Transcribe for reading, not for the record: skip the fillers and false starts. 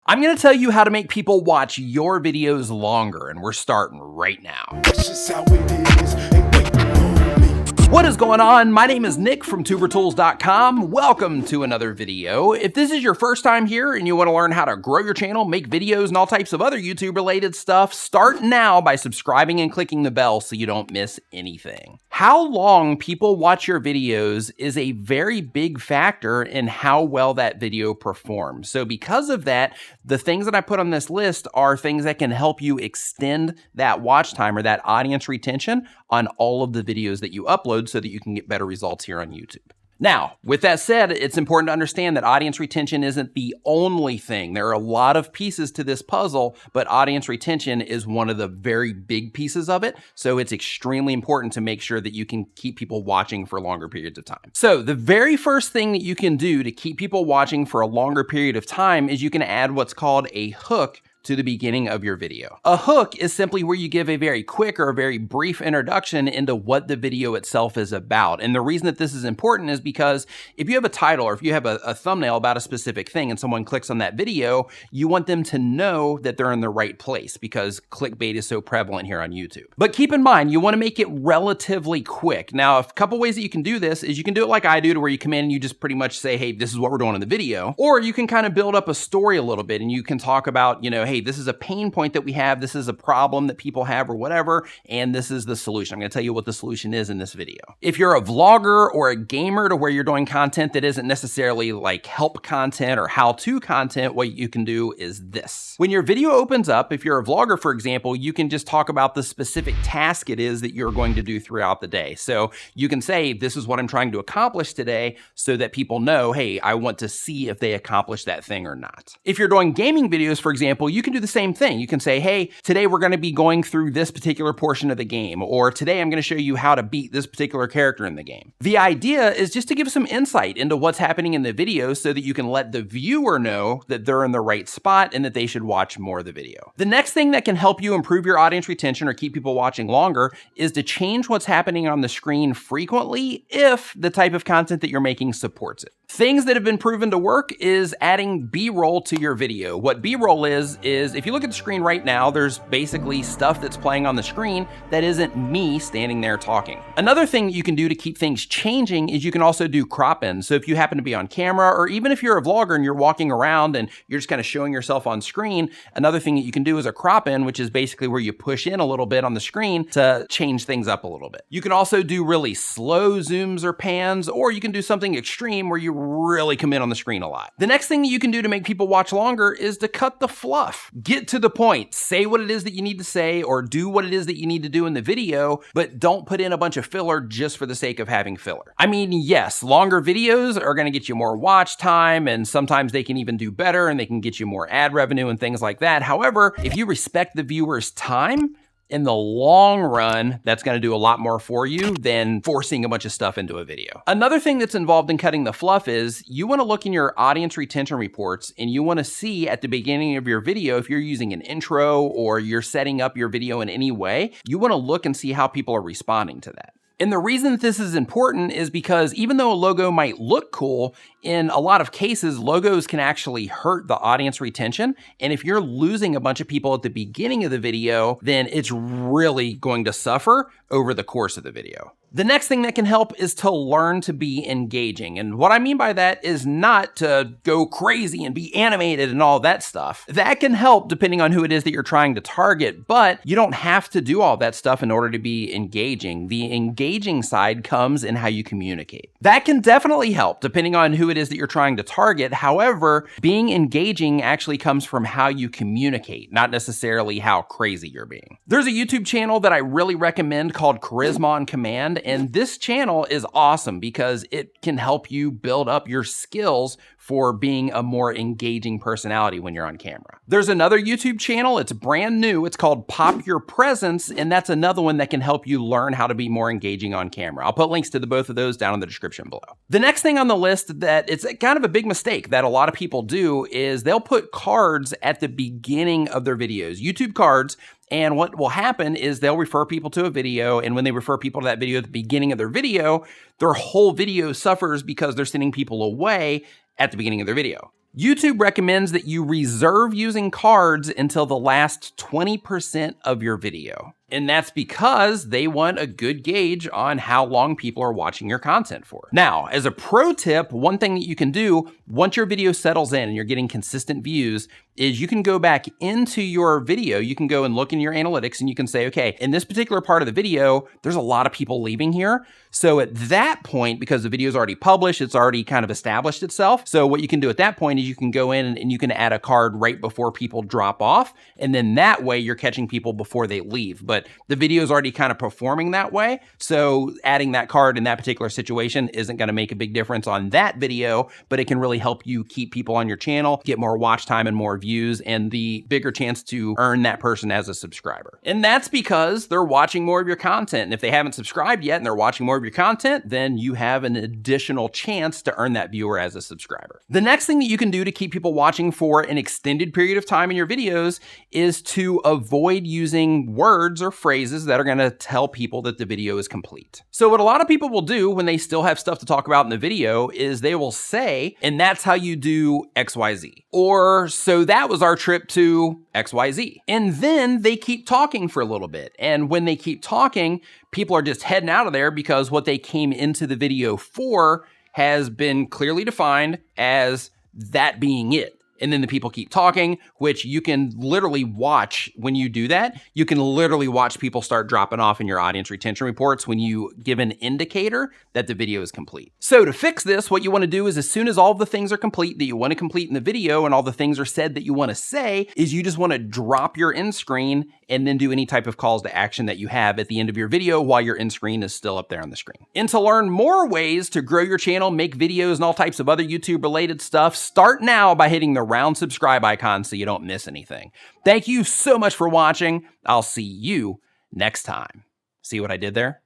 I'm gonna tell you how to make people watch your videos longer, and we're starting right now. That's just how it is. Ain't waiting on me. What is going on? My name is Nick from tubertools.com. Welcome to another video. If this is your first time here and you want to learn how to grow your channel, make videos, and all types of other YouTube related stuff, start now by subscribing and clicking the bell so you don't miss anything. How long people watch your videos is a very big factor in how well that video performs. So because of that, the things that I put on this list are things that can help you extend that watch time or that audience retention on all of the videos that you upload so that you can get better results here on YouTube. Now, with that said, it's important to understand that audience retention isn't the only thing. There are a lot of pieces to this puzzle, but audience retention is one of the very big pieces of it. So it's extremely important to make sure that you can keep people watching for longer periods of time. So the very first thing that you can do to keep people watching for a longer period of time is you can add what's called a hook to the beginning of your video. A hook is simply where you give a very quick or a very brief introduction into what the video itself is about. And the reason that this is important is because if you have a title or if you have a thumbnail about a specific thing and someone clicks on that video, you want them to know that they're in the right place because clickbait is so prevalent here on YouTube. But keep in mind, you want to make it relatively quick. Now, a couple ways that you can do this is you can do it like I do, to where you come in and you just pretty much say, hey, this is what we're doing in the video. Or you can kind of build up a story a little bit and you can talk about, hey, this is a pain point that we have, this is a problem that people have or whatever, and this is the solution. I'm gonna tell you what the solution is in this video. If you're a vlogger or a gamer to where you're doing content that isn't necessarily like help content or how-to content, what you can do is this. When your video opens up, if you're a vlogger, for example, you can just talk about the specific task it is that you're going to do throughout the day. So you can say, this is what I'm trying to accomplish today, so that people know, hey, I want to see if they accomplish that thing or not. If you're doing gaming videos, for example, you can do the same thing. You can say, hey, today we're going to be going through this particular portion of the game, or today I'm going to show you how to beat this particular character in the game. The idea is just to give some insight into what's happening in the video so that you can let the viewer know that they're in the right spot and that they should watch more of the video. The next thing that can help you improve your audience retention or keep people watching longer is to change what's happening on the screen frequently if the type of content that you're making supports it. Things that have been proven to work is adding B-roll to your video. What B-roll is if you look at the screen right now, there's basically stuff that's playing on the screen that isn't me standing there talking. Another thing you can do to keep things changing is you can also do crop ins. So if you happen to be on camera, or even if you're a vlogger and you're walking around and you're just kind of showing yourself on screen, another thing that you can do is a crop in, which is basically where you push in a little bit on the screen to change things up a little bit. You can also do really slow zooms or pans, or you can do something extreme where you really come in on the screen a lot. The next thing that you can do to make people watch longer is to cut the fluff. Get to the point. Say what it is that you need to say, or do what it is that you need to do in the video, but don't put in a bunch of filler just for the sake of having filler. I mean, yes, longer videos are going to get you more watch time, and sometimes they can even do better and they can get you more ad revenue and things like that. However, if you respect the viewer's time, in the long run, that's going to do a lot more for you than forcing a bunch of stuff into a video. Another thing that's involved in cutting the fluff is you want to look in your audience retention reports and you want to see at the beginning of your video, if you're using an intro or you're setting up your video in any way, you want to look and see how people are responding to that. And the reason that this is important is because even though a logo might look cool, in a lot of cases, logos can actually hurt the audience retention. And if you're losing a bunch of people at the beginning of the video, then it's really going to suffer over the course of the video. The next thing that can help is to learn to be engaging. And what I mean by that is not to go crazy and be animated and all that stuff. That can help depending on who it is that you're trying to target, but you don't have to do all that stuff in order to be engaging. The engaging side comes in how you communicate. That can definitely help depending on who it is that you're trying to target. However, being engaging actually comes from how you communicate, not necessarily how crazy you're being. There's a YouTube channel that I really recommend called Charisma on Command. And this channel is awesome because it can help you build up your skills for being a more engaging personality when you're on camera. There's another YouTube channel, it's brand new, it's called Pop Your Presence, and that's another one that can help you learn how to be more engaging on camera. I'll put links to both of those down in the description below. The next thing on the list that it's kind of a big mistake that a lot of people do is they'll put cards at the beginning of their videos, YouTube cards. And what will happen is they'll refer people to a video, and when they refer people to that video at the beginning of their whole video suffers because they're sending people away at the beginning of their video. YouTube recommends that you reserve using cards until the last 20% of your video. And that's because they want a good gauge on how long people are watching your content for. Now, as a pro tip, one thing that you can do once your video settles in and you're getting consistent views is you can go back into your video. You can go and look in your analytics and you can say, okay, in this particular part of the video, there's a lot of people leaving here. So at that point, because the video is already published, it's already kind of established itself. So what you can do at that point is you can go in and you can add a card right before people drop off. And then that way you're catching people before they leave. But the video is already kind of performing that way. So adding that card in that particular situation isn't going to make a big difference on that video, but it can really help you keep people on your channel, get more watch time and more views, and the bigger chance to earn that person as a subscriber. And that's because they're watching more of your content. And if they haven't subscribed yet and they're watching more of your content, then you have an additional chance to earn that viewer as a subscriber. The next thing that you can do to keep people watching for an extended period of time in your videos is to avoid using words or phrases that are going to tell people that the video is complete. So what a lot of people will do when they still have stuff to talk about in the video is they will say, and that's how you do XYZ. Or, so that was our trip to XYZ. And then they keep talking for a little bit. And when they keep talking, people are just heading out of there because what they came into the video for has been clearly defined as that being it. And then the people keep talking, which you can literally watch when you do that. You can literally watch people start dropping off in your audience retention reports when you give an indicator that the video is complete. So to fix this, what you want to do is as soon as all of the things are complete that you want to complete in the video and all the things are said that you want to say, is you just want to drop your end screen and then do any type of calls to action that you have at the end of your video while your end screen is still up there on the screen. And to learn more ways to grow your channel, make videos, and all types of other YouTube related stuff, start now by hitting the round subscribe icon so you don't miss anything. Thank you so much for watching. I'll see you next time. See what I did there?